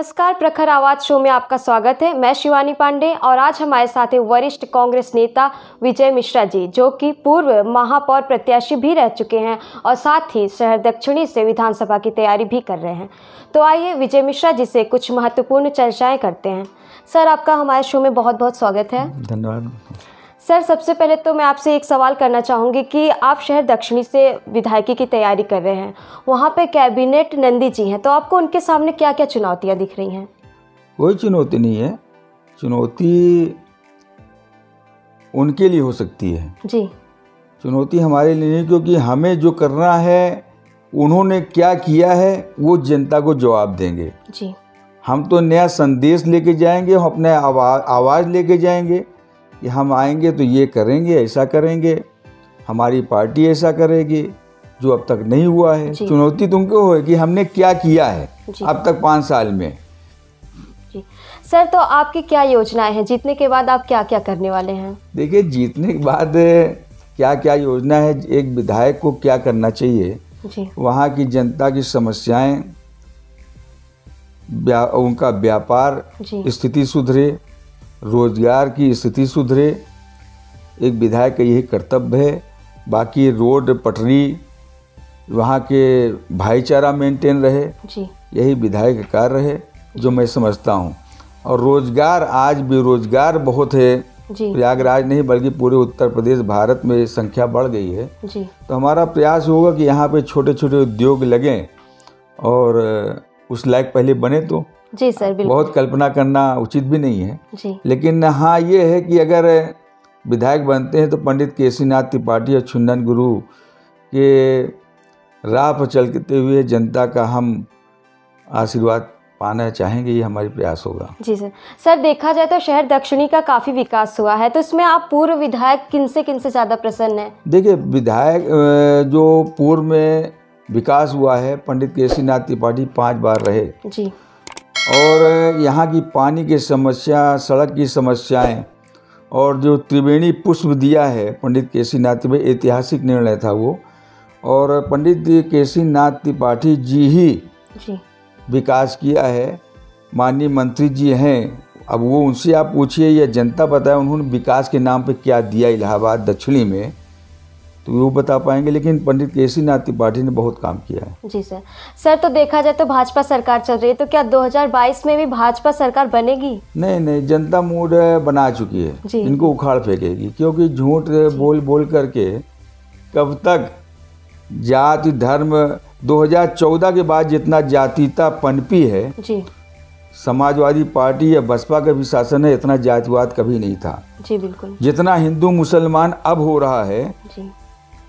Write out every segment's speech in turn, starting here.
नमस्कार, प्रखर आवाज शो में आपका स्वागत है। मैं शिवानी पांडे और आज हमारे साथ हैं वरिष्ठ कांग्रेस नेता विजय मिश्रा जी, जो कि पूर्व महापौर प्रत्याशी भी रह चुके हैं और साथ ही शहर दक्षिणी से विधानसभा की तैयारी भी कर रहे हैं। तो आइए विजय मिश्रा जी से कुछ महत्वपूर्ण चर्चाएं करते हैं। सर, आपका हमारे शो में बहुत बहुत स्वागत है। धन्यवाद। सर, सबसे पहले तो मैं आपसे एक सवाल करना चाहूँगी कि आप शहर दक्षिणी से विधायकी की तैयारी कर रहे हैं, वहाँ पे कैबिनेट नंदी जी हैं, तो आपको उनके सामने क्या क्या चुनौतियाँ दिख रही हैं? कोई चुनौती नहीं है। चुनौती उनके लिए हो सकती है जी। चुनौती हमारे लिए नहीं, क्योंकि हमें जो करना है, उन्होंने क्या किया है वो जनता को जवाब देंगे। जी। हम तो नया संदेश लेके जाएंगे, हम अपने आवाज़ लेके जाएंगे कि हम आएंगे तो ये करेंगे, ऐसा करेंगे, हमारी पार्टी ऐसा करेगी, जो अब तक नहीं हुआ है। चुनौती तुमको है कि हमने क्या किया है अब तक 5 साल में। जी सर, तो आपकी क्या योजनाएं हैं? जीतने के बाद आप क्या क्या करने वाले हैं? देखिए, जीतने के बाद क्या क्या योजना है, एक विधायक को क्या करना चाहिए, वहाँ की जनता की समस्याएं, उनका व्यापार स्थिति सुधरे, रोजगार की स्थिति सुधरे, एक विधायक का यही कर्तव्य है। बाकी रोड पटरी, वहाँ के भाईचारा मेंटेन रहे, यही विधायक का कार्य है जो मैं समझता हूँ। और रोजगार, आज बेरोजगार बहुत है, प्रयागराज नहीं बल्कि पूरे उत्तर प्रदेश भारत में संख्या बढ़ गई है। तो हमारा प्रयास होगा कि यहाँ पे छोटे छोटे उद्योग लगें और उस लायक पहले बने तो। जी सर, बिल्कुल। बहुत कल्पना करना उचित भी नहीं है, लेकिन हाँ ये है कि अगर विधायक बनते हैं तो पंडित केसीनाथ त्रिपाठी और छुन्नन गुरु के राह पर चलते हुए जनता का हम आशीर्वाद पाना चाहेंगे, ये हमारी प्रयास होगा। जी सर। सर, देखा जाए तो शहर दक्षिणी का काफ़ी विकास हुआ है, तो इसमें आप पूर्व विधायक किनसे ज़्यादा प्रसन्न हैं? देखिए, विधायक जो पूर्व में विकास हुआ है, पंडित केसीनाथ त्रिपाठी 5 बार रहे जी, और यहाँ की पानी की समस्या, सड़क की समस्याएं, और जो त्रिवेणी पुष्प दिया है पंडित केसीनाथ त्रिपाठी, ऐतिहासिक निर्णय था वो। और पंडित केसीनाथ त्रिपाठी जी ही विकास किया है, माननीय मंत्री जी हैं। अब वो उनसे आप पूछिए या जनता बताए उन्होंने विकास के नाम पे क्या दिया इलाहाबाद दक्षिणी में, तो वो बता पाएंगे। लेकिन पंडित केसीनाथ त्रिपाठी ने बहुत काम किया है। जी सर। सर, तो देखा जाए तो भाजपा सरकार चल रही है, तो क्या 2022 में भी भाजपा सरकार बनेगी? नहीं, जनता मूड बना चुकी है, इनको उखाड़ फेंकेगी, क्योंकि झूठ बोल बोल करके कब तक जाति धर्म, 2014 के बाद जितना जातीयता पनपी है, समाजवादी पार्टी या बसपा का भी शासन है, इतना जातिवाद कभी नहीं था। जी बिल्कुल। जितना हिंदू मुसलमान अब हो रहा है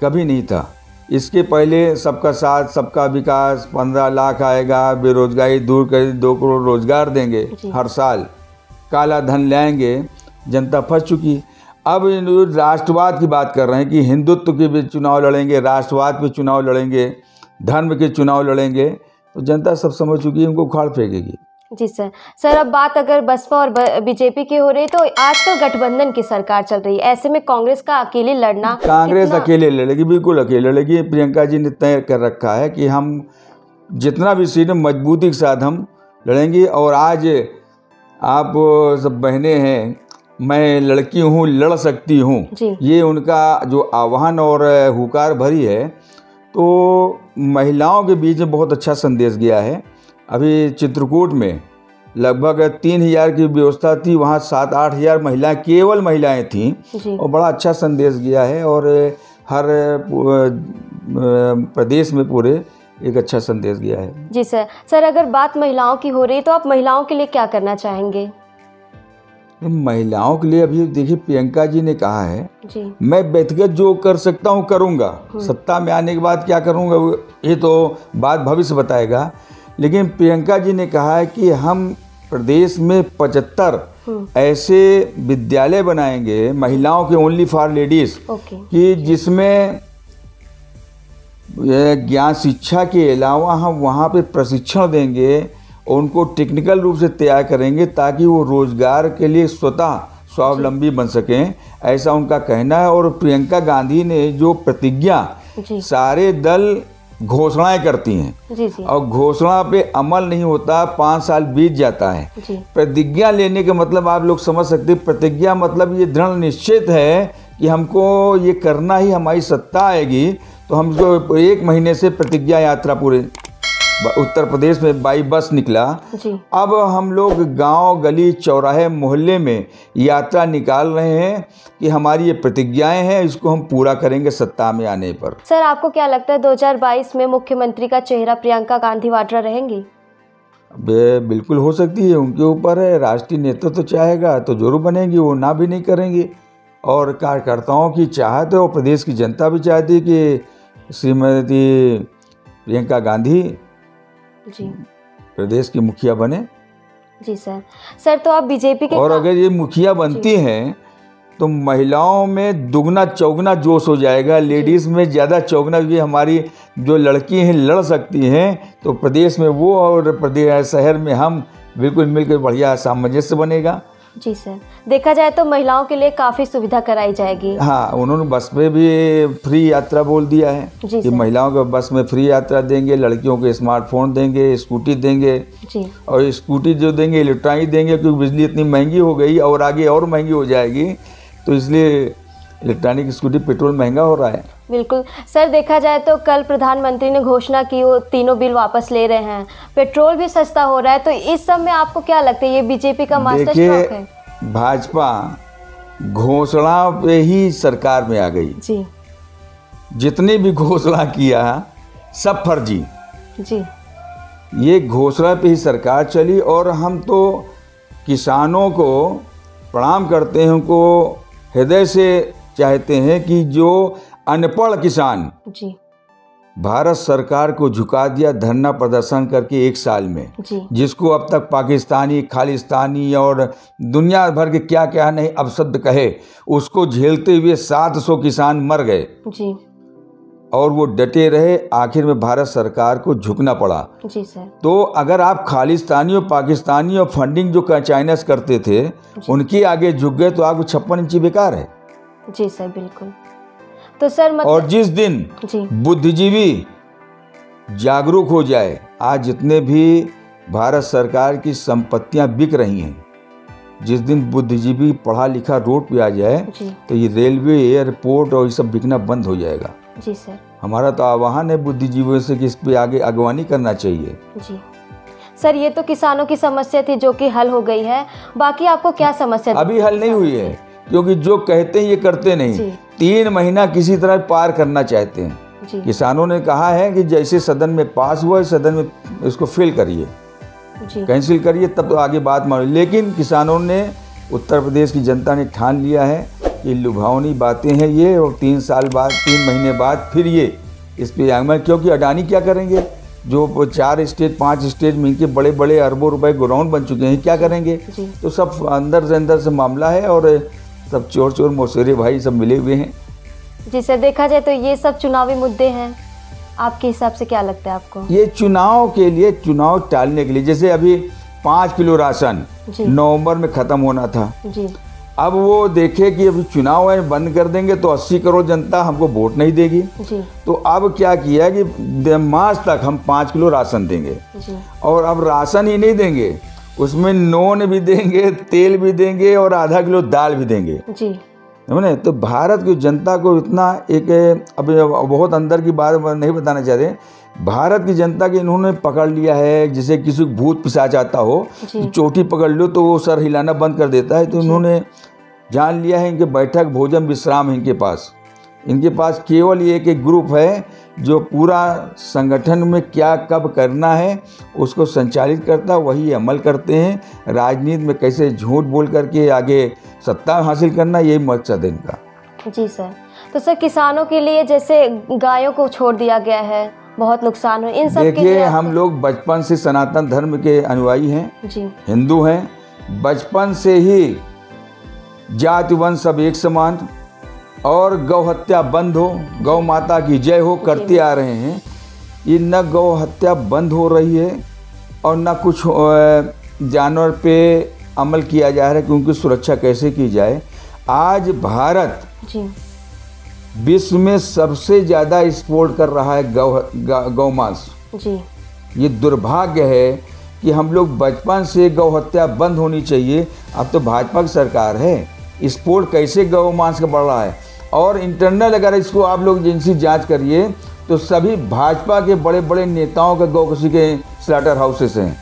कभी नहीं था। इसके पहले सबका साथ सबका विकास, 15 लाख आएगा, बेरोजगारी दूर कर 2 करोड़ रोजगार देंगे हर साल, काला धन लाएंगे, जनता फंस चुकी। अब राष्ट्रवाद की बात कर रहे हैं कि हिंदुत्व के भी चुनाव लड़ेंगे, राष्ट्रवाद पे चुनाव लड़ेंगे, धर्म के चुनाव लड़ेंगे, तो जनता सब समझ चुकी है, उनको उखाड़ फेंकेगी। जी सर। सर, अब बात अगर बसपा और बीजेपी की हो रही, तो आजकल गठबंधन की सरकार चल रही है, ऐसे में कांग्रेस का अकेले लड़ना, कांग्रेस अकेले लड़ेगी, बिल्कुल अकेले लड़ेगी। प्रियंका जी ने तय कर रखा है कि हम जितना भी सीट मजबूती के साथ हम लड़ेंगे। और आज आप सब बहनें हैं, मैं लड़की हूँ, लड़ सकती हूँ, ये उनका जो आह्वान और हुकार भरी है, तो महिलाओं के बीच में बहुत अच्छा संदेश गया है। अभी चित्रकूट में लगभग 3000 की व्यवस्था थी, वहाँ 7-8 हज़ार महिलाएं, केवल महिलाएं थीं, और बड़ा अच्छा संदेश गया है। और हर प्रदेश में पूरे एक अच्छा संदेश गया है। जी सर। सर, अगर बात महिलाओं की हो रही, तो आप महिलाओं के लिए क्या करना चाहेंगे? महिलाओं के लिए अभी देखिए, प्रियंका जी ने कहा है मैं व्यक्तिगत जो कर सकता हूँ करूँगा, सत्ता में आने के बाद क्या करूँगा ये तो बात भविष्य बताएगा। लेकिन प्रियंका जी ने कहा है कि हम प्रदेश में 75 ऐसे विद्यालय बनाएंगे महिलाओं के, ओनली फॉर लेडीज, कि जिसमें ज्ञान शिक्षा के अलावा हम वहाँ पे प्रशिक्षण देंगे, उनको टेक्निकल रूप से तैयार करेंगे ताकि वो रोजगार के लिए स्वतः स्वावलंबी बन सकें, ऐसा उनका कहना है। और प्रियंका गांधी ने जो प्रतिज्ञा सारे दल घोषणाएं करती हैं जी जी और घोषणा पे अमल नहीं होता, 5 साल बीत जाता है। जी प्रतिज्ञा लेने का मतलब आप लोग समझ सकते हैं, प्रतिज्ञा मतलब ये दृढ़ निश्चित है कि हमको ये करना ही, हमारी सत्ता आएगी तो हम जो 1 महीने से प्रतिज्ञा यात्रा पूरे उत्तर प्रदेश में बाई बस निकला। जी अब हम लोग गांव गली चौराहे मोहल्ले में यात्रा निकाल रहे हैं कि हमारी ये प्रतिज्ञाएं हैं, इसको हम पूरा करेंगे सत्ता में आने पर। सर, आपको क्या लगता है 2022 में मुख्यमंत्री का चेहरा प्रियंका गांधी वाड्रा रहेंगी? बिल्कुल हो सकती है, उनके ऊपर है। राष्ट्रीय नेतृत्व तो चाहेगा तो जरूर बनेंगी, वो ना भी नहीं करेंगे। और कार्यकर्ताओं की चाहत है और प्रदेश की जनता भी चाहती है कि श्रीमती प्रियंका गांधी जी प्रदेश की मुखिया बने। जी सर, तो आप बीजेपी के और अगर ये मुखिया बनती हैं तो महिलाओं में दुगना चौगुना जोश हो जाएगा, लेडीज़ में ज़्यादा चौगुना, क्योंकि हमारी जो लड़की हैं लड़ सकती हैं, तो प्रदेश में वो और प्रदेश शहर में हम बिल्कुल मिलकर बढ़िया सामंजस्य बनेगा। जी सर, देखा जाए तो महिलाओं के लिए काफ़ी सुविधा कराई जाएगी। हाँ, उन्होंने बस में भी फ्री यात्रा बोल दिया है जी कि सर। महिलाओं को बस में फ्री यात्रा देंगे, लड़कियों को स्मार्टफोन देंगे, स्कूटी देंगे। जी और स्कूटी जो देंगे इलेक्ट्रॉनिक देंगे, क्योंकि बिजली इतनी महंगी हो गई और आगे और महंगी हो जाएगी, तो इसलिए इलेक्ट्रॉनिक स्कूटी, पेट्रोल महंगा हो रहा है। बिल्कुल सर, देखा जाए तो कल प्रधानमंत्री ने घोषणा की वो तीनों बिल वापस ले रहे हैं, पेट्रोल भी सस्ता हो रहा है, तो इस सब में आपको क्या लगता है ये बीजेपी का मास्टर स्ट्रोक है? भाजपा घोषणा पे ही सरकार में आ गई। जी जितनी भी घोषणा किया सब फर्जी। जी ये घोषणा पे ही सरकार चली। और हम तो किसानों को प्रणाम करते हैं, उनको हृदय से चाहते हैं कि जो अनपढ़ किसान जी भारत सरकार को झुका दिया धरना प्रदर्शन करके 1 साल में, जी जिसको अब तक पाकिस्तानी, खालिस्तानी और दुनिया भर के क्या क्या नहीं अपशब्द कहे, उसको झेलते हुए 700 किसान मर गए जी और वो डटे रहे। आखिर में भारत सरकार को झुकना पड़ा। जी सर। तो अगर आप खालिस्तानी और पाकिस्तानी और फंडिंग जो चाइना से करते थे उनके आगे झुक गए तो आपको 56 इंची बेकार है। जी सर, बिल्कुल। तो सर और जिस दिन जी बुद्धिजीवी जागरूक हो जाए, आज जितने भी भारत सरकार की संपत्तियां बिक रही हैं, जिस दिन बुद्धिजीवी पढ़ा लिखा रोड पे आ जाए जी तो ये रेलवे, एयरपोर्ट और ये सब बिकना बंद हो जाएगा। जी सर। हमारा तो आह्वान है बुद्धिजीवियों से कि इस पे आगे अगवानी करना चाहिए। जी सर, ये तो किसानों की समस्या थी जो कि हल हो गई है, बाकी आपको क्या समस्या? अभी हल नहीं हुई है, क्योंकि जो कहते हैं ये करते नहीं। जी 3 महीना किसी तरह पार करना चाहते हैं। जी किसानों ने कहा है कि जैसे सदन में पास हुआ है, सदन में इसको फेल करिए, जी कैंसिल करिए, तब तो आगे बात मानो। लेकिन किसानों ने, उत्तर प्रदेश की जनता ने ठान लिया है कि लुभावनी बातें हैं ये, और 3 साल बाद, 3 महीने बाद फिर ये इस पर आगे, क्योंकि अडानी क्या करेंगे? जो 4 स्टेट 5 स्टेट में इनके बड़े बड़े अरबों रुपए गोडाउन बन चुके हैं, क्या करेंगे? जी तो सब अंदर से मामला है और सब चोर चोर मौसेरे भाई सब मिले हुए हैं। जी सर, देखा जाए तो ये सब चुनावी मुद्दे हैं, आपके हिसाब से क्या लगता है आपको? ये चुनाव के लिए, चुनाव टालने के लिए, जैसे अभी 5 किलो राशन जी नवंबर में ख़त्म होना था, जी अब वो देखे कि अभी चुनाव है, बंद कर देंगे तो 80 करोड़ जनता हमको वोट नहीं देगी। जी तो अब क्या किया कि मार्च तक हम 5 किलो राशन देंगे, जी और अब राशन ही नहीं देंगे, उसमें नून भी देंगे, तेल भी देंगे और आधा किलो दाल भी देंगे। जी समझे? तो भारत की जनता को इतना एक, अभी बहुत अंदर की बात नहीं बताना चाहते, भारत की जनता के इन्होंने पकड़ लिया है। जैसे किसी को भूत पिशाच आता हो, जी चोटी पकड़ लो तो वो सर हिलाना बंद कर देता है। तो इन्होंने जान लिया है इनके बैठक, भोजन, विश्राम है इनके पास केवल एक ग्रुप है जो पूरा संगठन में क्या कब करना है उसको संचालित करता, वही अमल करते हैं। राजनीति में कैसे झूठ बोल करके आगे सत्ता हासिल करना, यही मकसद है इनका। जी सर। तो सर, किसानों के लिए जैसे गायों को छोड़ दिया गया है, बहुत नुकसान हो, इन सब के देखिए, लिए हम लोग बचपन से सनातन धर्म के अनुयायी हैं, जी हिंदू हैं। बचपन से ही जाति वंश सब एक समान, और गौ हत्या बंद हो, गौ माता की जय हो करते आ रहे हैं। ये न गौ हत्या बंद हो रही है और न कुछ जानवर पे अमल किया जा रहा है कि उनकी सुरक्षा कैसे की जाए। आज भारत जी विश्व में सबसे ज़्यादा एक्सपोर्ट कर रहा है गौ मांस। जी। ये दुर्भाग्य है कि हम लोग बचपन से गौ हत्या बंद होनी चाहिए। अब तो भाजपा की सरकार है, एक्सपोर्ट कैसे गौ मांस का बढ़ रहा है। और इंटरनल अगर इसको आप लोग एजेंसी जांच करिए तो सभी भाजपा के बड़े बड़े नेताओं का गौ किसी के स्लॉटर हाउसेस हैं।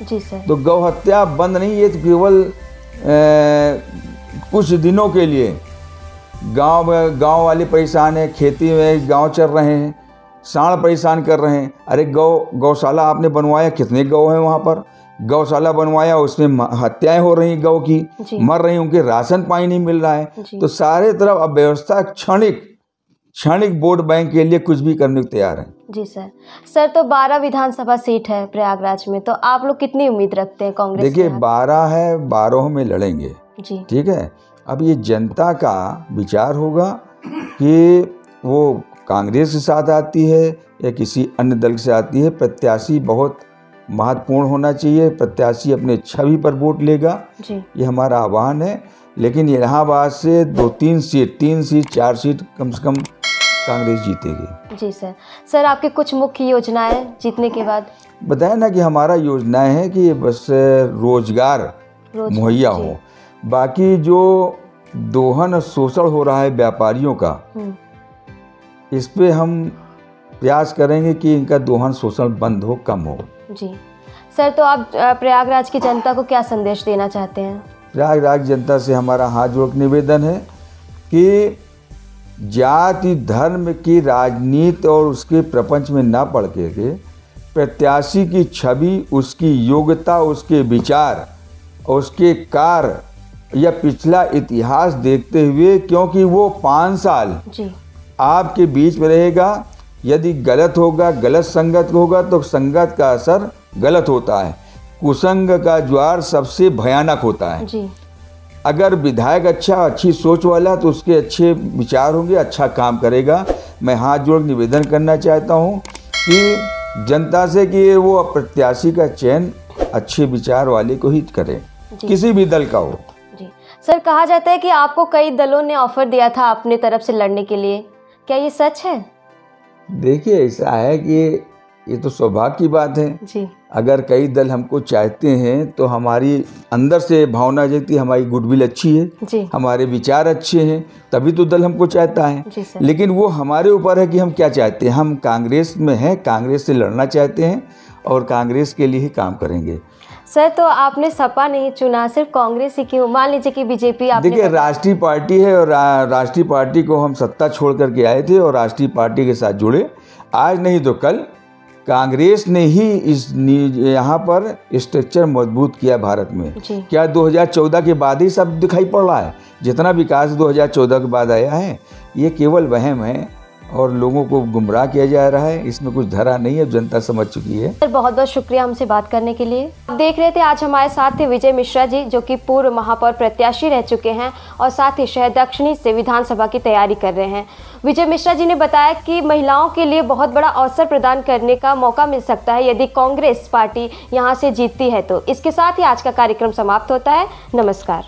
जी सर। तो गौ हत्या बंद नहीं, ये तो केवल कुछ दिनों के लिए। गांव वाले परेशान हैं, खेती में गांव चल रहे हैं, सांड परेशान कर रहे हैं। अरे गौशाला आपने बनवाया, कितने गौ हैं वहाँ पर? गौशाला बनवाया, उसमें हत्याएं हो रही गौ की, मर रही, उनके राशन पानी नहीं मिल रहा है। तो सारे तरफ अव्यवस्था, क्षणिक वोट बैंक के लिए कुछ भी करने को तैयार है। जी सर। तो 12 विधानसभा सीट है प्रयागराज में, तो आप लोग कितनी उम्मीद रखते हैं कांग्रेस? देखिए 12 है, 12 में लड़ेंगे। जी। ठीक है। अब ये जनता का विचार होगा कि वो कांग्रेस के साथ आती है या किसी अन्य दल से आती है। प्रत्याशी बहुत महत्वपूर्ण होना चाहिए, प्रत्याशी अपने छवि पर वोट लेगा। जी। ये हमारा आह्वान है। लेकिन इलाहाबाद से 3 सीट 4 सीट कम से कम कांग्रेस जीतेगी। जी सर। आपकी कुछ मुख्य योजनाएं जीतने के बाद? बताया ना कि हमारा योजनाएं हैं कि बस रोजगार मुहैया हो। बाकी जो दोहन शोषण हो रहा है व्यापारियों का, इस पे हम प्रयास करेंगे कि इनका दोहन शोषण बंद हो, कम हो। जी सर। तो आप प्रयागराज की जनता को क्या संदेश देना चाहते हैं? प्रयागराज जनता से हमारा हाथ जोड़ निवेदन है कि जाति धर्म की राजनीति और उसके प्रपंच में ना पड़ के प्रत्याशी की छवि, उसकी योग्यता, उसके विचार और उसके कार्य या पिछला इतिहास देखते हुए, क्योंकि वो 5 साल आपके बीच में रहेगा। यदि गलत होगा, गलत संगत होगा तो संगत का असर गलत होता है। कुसंग का ज्वार सबसे भयानक होता है। जी। अगर विधायक अच्छी सोच वाला तो उसके अच्छे विचार होंगे, अच्छा काम करेगा। मैं हाथ जोड़ निवेदन करना चाहता हूँ कि जनता से कि वो प्रत्याशी का चयन अच्छे विचार वाले को ही करे, किसी भी दल का हो। जी सर। कहा जाता है कि आपको कई दलों ने ऑफर दिया था अपनी तरफ से लड़ने के लिए, क्या ये सच है? देखिए ऐसा है कि ये तो सौभाग्य की बात है। जी। अगर कई दल हमको चाहते हैं तो हमारी अंदर से भावना जगती, हमारी गुडविल अच्छी है। जी। हमारे विचार अच्छे हैं, तभी तो दल हमको चाहता है। जी सर। लेकिन वो हमारे ऊपर है कि हम क्या चाहते हैं। हम कांग्रेस में हैं, कांग्रेस से लड़ना चाहते हैं और कांग्रेस के लिए ही काम करेंगे। सर तो आपने सपा नहीं चुना, सिर्फ कांग्रेस ही क्यों? मान लीजिए कि बीजेपी आपने। देखिए राष्ट्रीय पार्टी है और राष्ट्रीय पार्टी को हम सत्ता छोड़ करके आए थे और राष्ट्रीय पार्टी के साथ जुड़े। आज नहीं तो कल कांग्रेस ने ही इस यहाँ पर स्ट्रक्चर मजबूत किया भारत में। क्या 2014 के बाद ही सब दिखाई पड़ रहा है? जितना विकास 2014 के बाद आया है ये केवल वहम है और लोगों को गुमराह किया जा रहा है। इसमें कुछ धरा नहीं है, जनता समझ चुकी है। सर बहुत बहुत शुक्रिया हमसे बात करने के लिए। आप देख रहे थे आज हमारे साथ थे विजय मिश्रा जी, जो कि पूर्व महापौर प्रत्याशी रह चुके हैं और साथ ही शहर दक्षिणी से विधानसभा की तैयारी कर रहे हैं। विजय मिश्रा जी ने बताया कि महिलाओं के लिए बहुत बड़ा अवसर प्रदान करने का मौका मिल सकता है यदि कांग्रेस पार्टी यहाँ से जीतती है तो। इसके साथ ही आज का कार्यक्रम समाप्त होता है। नमस्कार।